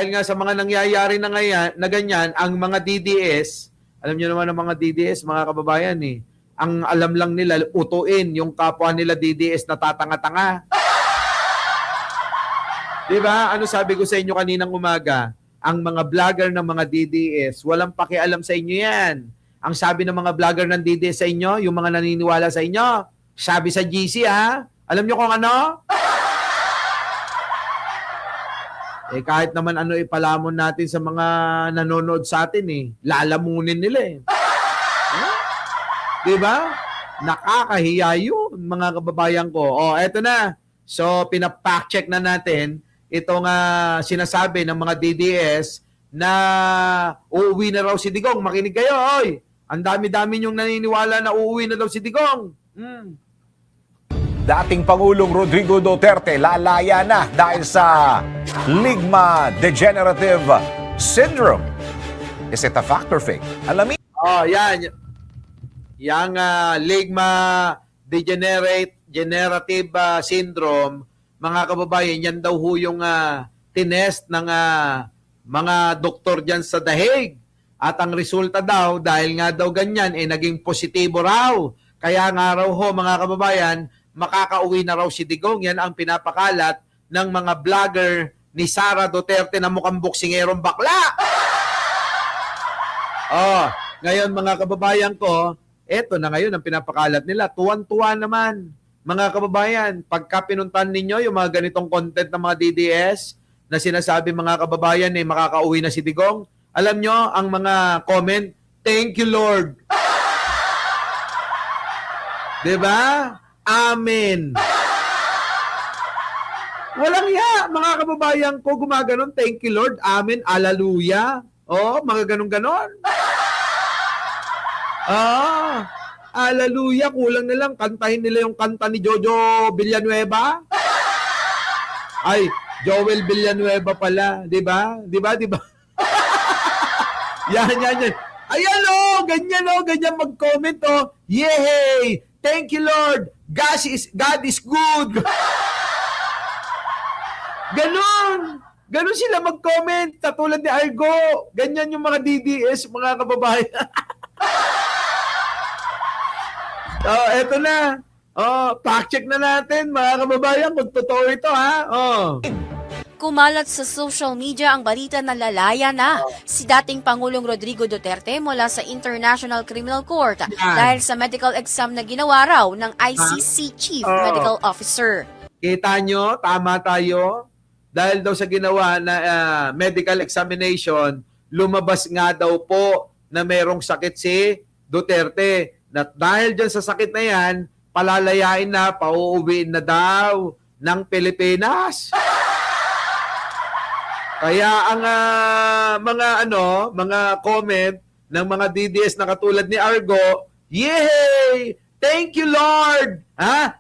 dahil nga sa mga nangyayari na ngayon, na ganyan, ang mga DDS, alam niyo naman ang mga DDS, mga kababayan ang alam lang nila, utuin yung kapwa nila DDS na tatanga-tanga. Diba? Ano sabi ko sa inyo kaninang umaga? Ang mga vlogger ng mga DDS, walang pakialam sa inyo yan. Ang sabi ng mga vlogger ng DDS sa inyo, yung mga naniniwala sa inyo, sabi sa GC alam nyo kung ano? Kahit naman ano ipalamon natin sa mga nanonood sa atin lalamunin nila Diba? Nakakahiya yun, mga kababayan ko. Eto na. So, pinapack-check na natin itong sinasabi ng mga DDS na uuwi na raw si Digong. Makinig kayo, oy! Ang dami-dami yung naniniwala na uuwi na daw si Digong. Dating Pangulong Rodrigo Duterte lalaya na dahil sa Ligma Degenerative Syndrome. Is it a fact or fake? Alamin. Yan. Yang Ligma Degenerative Syndrome, mga kababayan, yan daw ho yung tinest ng mga doktor dyan sa Dahig. At ang resulta daw, dahil nga daw ganyan, naging positibo raw. Kaya nga raw ho, mga kababayan, makakauwi na raw si Digong. Yan ang pinapakalat ng mga vlogger ni Sara Duterte na mukhang boksingerong bakla. Ngayon mga kababayan ko, eto na ngayon ang pinapakalat nila. Tuwan-tuwa naman. Mga kababayan, pagka pinuntan ninyo yung mga ganitong content ng mga DDS na sinasabi mga kababayan makakauwi na si Digong, alam nyo, ang mga comment, thank you Lord. Diba? Amen. Walang ya, mga kababayan ko, gumaganon, thank you Lord, amen, hallelujah. Mga ganon-ganon. Hallelujah, kulang na lang, kantahin nila yung kanta ni Jojo Villanueva. Ay, Joel Villanueva pala, di ba? Di ba? Yan. Ayan ganyan mag-comment Yay! Thank you Lord! God is good! Ganon sila mag-comment, katulad ni Argo. Ganyan yung mga DDS, mga kababayan. Eto na. Fact-check na natin, mga kababayan, kung totoo ito, Kumalat sa social media ang balita na lalaya na si dating Pangulong Rodrigo Duterte mula sa International Criminal Court dahil sa medical exam na ginawa raw ng ICC Chief Medical Officer. Kita nyo, tama tayo. Dahil daw sa ginawa na medical examination, lumabas nga daw po na merong sakit si Duterte. Na dahil dyan sa sakit na yan, palalayain na, pauuwiin na daw ng Pilipinas. Kaya ang mga comment ng mga DDS na katulad ni Argo, yay! Thank you Lord!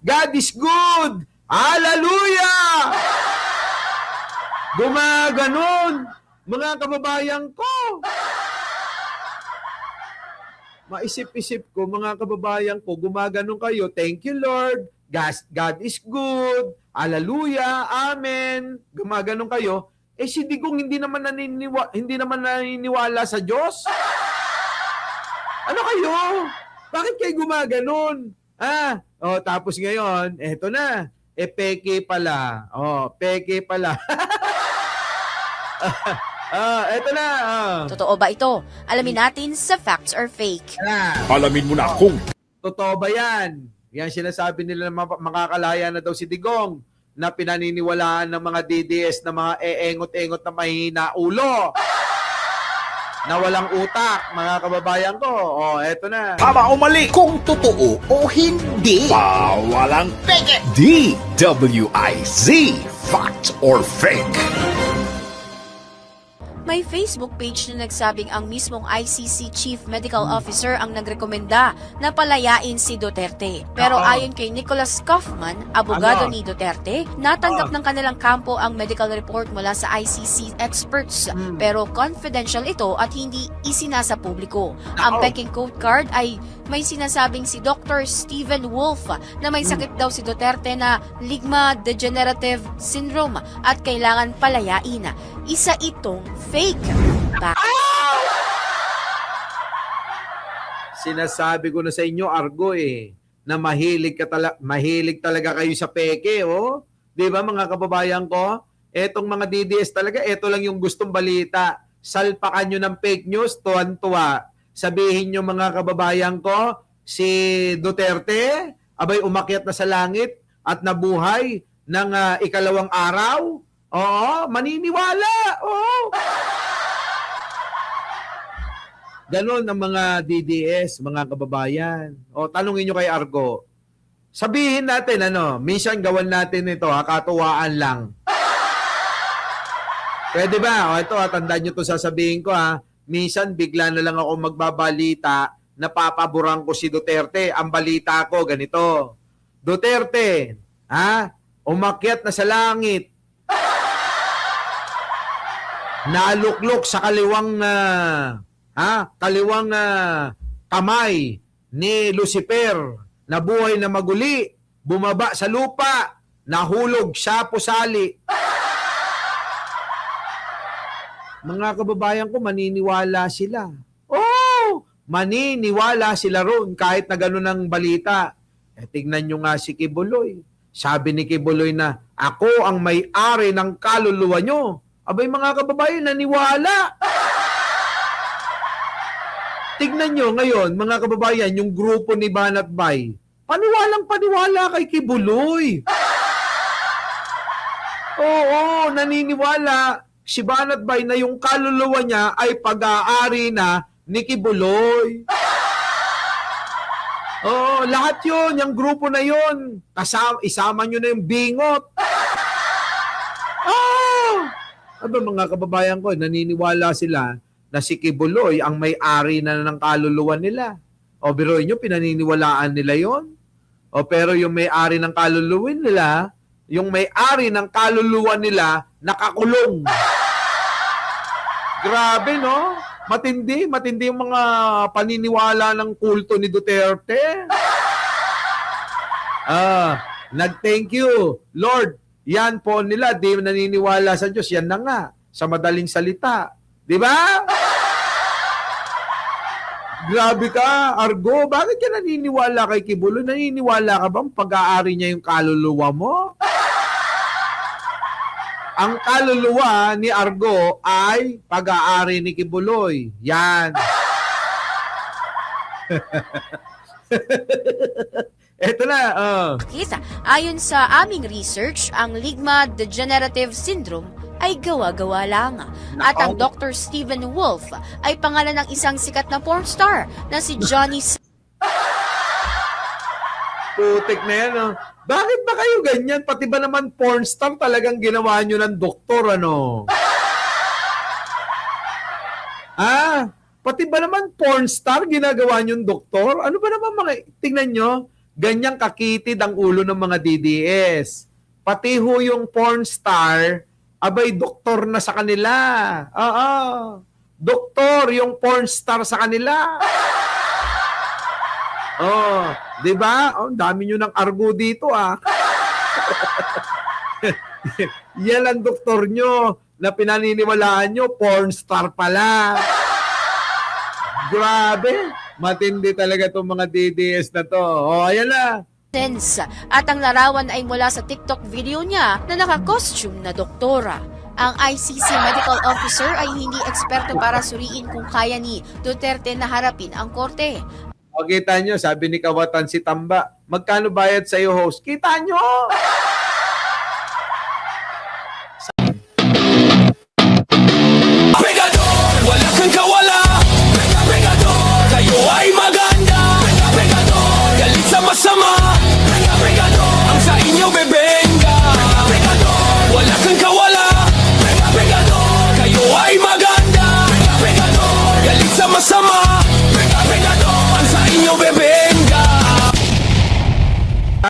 God is good! Hallelujah! Gumaganon, mga kababayan ko. Maisip-isip ko, mga kababayan ko, gumaganon kayo, thank you Lord, God is good, hallelujah, amen. Gumaganon kayo. Si Digong hindi naman naniniwala sa Diyos. Ano kayo? Bakit kayo gumaganon? Tapos ngayon, eto na. Peke pala. Peke pala. Eto na. Totoo ba ito? Alamin natin sa facts or fake. Alamin mo na kung totoo ba yan? Yan sinasabi nila na makakalaya na daw si Digong na pinaniniwalaan ng mga DDS na mga eengot-engot na mahina ulo. Na walang utak, mga kababayan ko. Eto na. tama o mali, kung totoo o hindi. Walang peke. DWIZ, fact or fake. May Facebook page na nagsabing ang mismong ICC Chief Medical Officer ang nagrekomenda na palayain si Duterte. Pero ayon kay Nicholas Kaufman, abogado ni Duterte, natanggap ng kanilang kampo ang medical report mula sa ICC experts. Pero confidential ito at hindi isinasa publiko. Ang peking code card ay may sinasabing si Dr. Stephen Wolf na may sakit daw si Duterte na Ligma Degenerative Syndrome at kailangan palayain. isa itong fake. Sinasabi ko na sa inyo, Argo, na mahilig talaga kayo sa peke, oh. 'Di ba mga kababayan ko? Etong mga DDS talaga, eto lang yung gustong balita. Salpakan nyo ng fake news, tuwan-tuwa. Sabihin nyo mga kababayan ko, si Duterte, abay umakyat na sa langit at nabuhay ng ikalawang araw. Oo, maniniwala. Oo. Ganon ang mga DDS, mga kababayan. O, tanungin nyo kay Argo. Sabihin natin, minsan gawan natin ito, katuwaan lang. Pwede ba? O, ito, tandaan nyo ito sasabihin ko, Minsan, bigla na lang ako magbabalita, napapaboran ko si Duterte. Ang balita ko, ganito. Duterte, umakyat na sa langit. Naluklok sa kaliwang kamay ni Lucifer, nabuhay na maguli, bumaba sa lupa, nahulog sa pusali. Mga kababayan ko, maniniwala sila. Oh, maniniwala sila roon kahit na gano'n ang balita. Tingnan nyo nga si Kibuloy. Sabi ni Kibuloy na, ako ang may-ari ng kaluluwa nyo. Abay mga kababayan, naniwala. Tignan nyo ngayon, mga kababayan, yung grupo ni Banat Bay, paniwalang-paniwala kay Kibuloy. Oo, naniniwala si Banat Bay na yung kaluluwa niya ay pag-aari na ni Kibuloy. Oo, lahat yun, yung grupo na yun, isama nyo na yung bingot. Aba mga kababayan ko, naniniwala sila na si Kibuloy ang may-ari na ng kaluluwa nila. O biruin nyo, pinaniniwalaan nila yon. O pero yung may-ari ng kaluluwa nila, yung may-ari ng kaluluwa nila, nakakulong. Grabe, no? Matindi yung mga paniniwala ng kulto ni Duterte. Nag-thank you, Lord. Yan po nila, di naniniwala sa Diyos. Yan na nga, sa madaling salita. Di ba? Grabe ka, Argo. Bakit ka naniniwala kay Kibuloy? Naniniwala ka bang pag-aari niya yung kaluluwa mo? Ang kaluluwa ni Argo ay pag-aari ni Kibuloy. Yan. Eto na. Kita, ayon sa aming research, ang Ligma Degenerative Syndrome ay gawa-gawa lang. At ang Dr. Stephen Wolf ay pangalan ng isang sikat na porn star na si Johnny Putik na yan, Bakit ba kayo ganyan? Pati ba naman porn star talagang ginawa nyo ng doktor, Pati ba naman porn star ginagawa nyo ng doktor? Ano ba naman mga... Tingnan nyo, ganyang kakitid ang ulo ng mga DDS. Pati ho yung porn star, abay doktor na sa kanila. Doktor yung porn star sa kanila. Di ba? Dami nyo ng argo dito, Yan ang doktor nyo na pinaniniwalaan nyo, porn star pala. Grabe. Matindi talaga itong mga DDS na to. Ayan na. At ang larawan ay mula sa TikTok video niya na naka-costume na doktora. Ang ICC medical officer ay hindi eksperto para suriin kung kaya ni Duterte na harapin ang korte. Kita nyo, sabi ni Kawatan si Tamba, magkano bayad sa iyo, host? Kita nyo!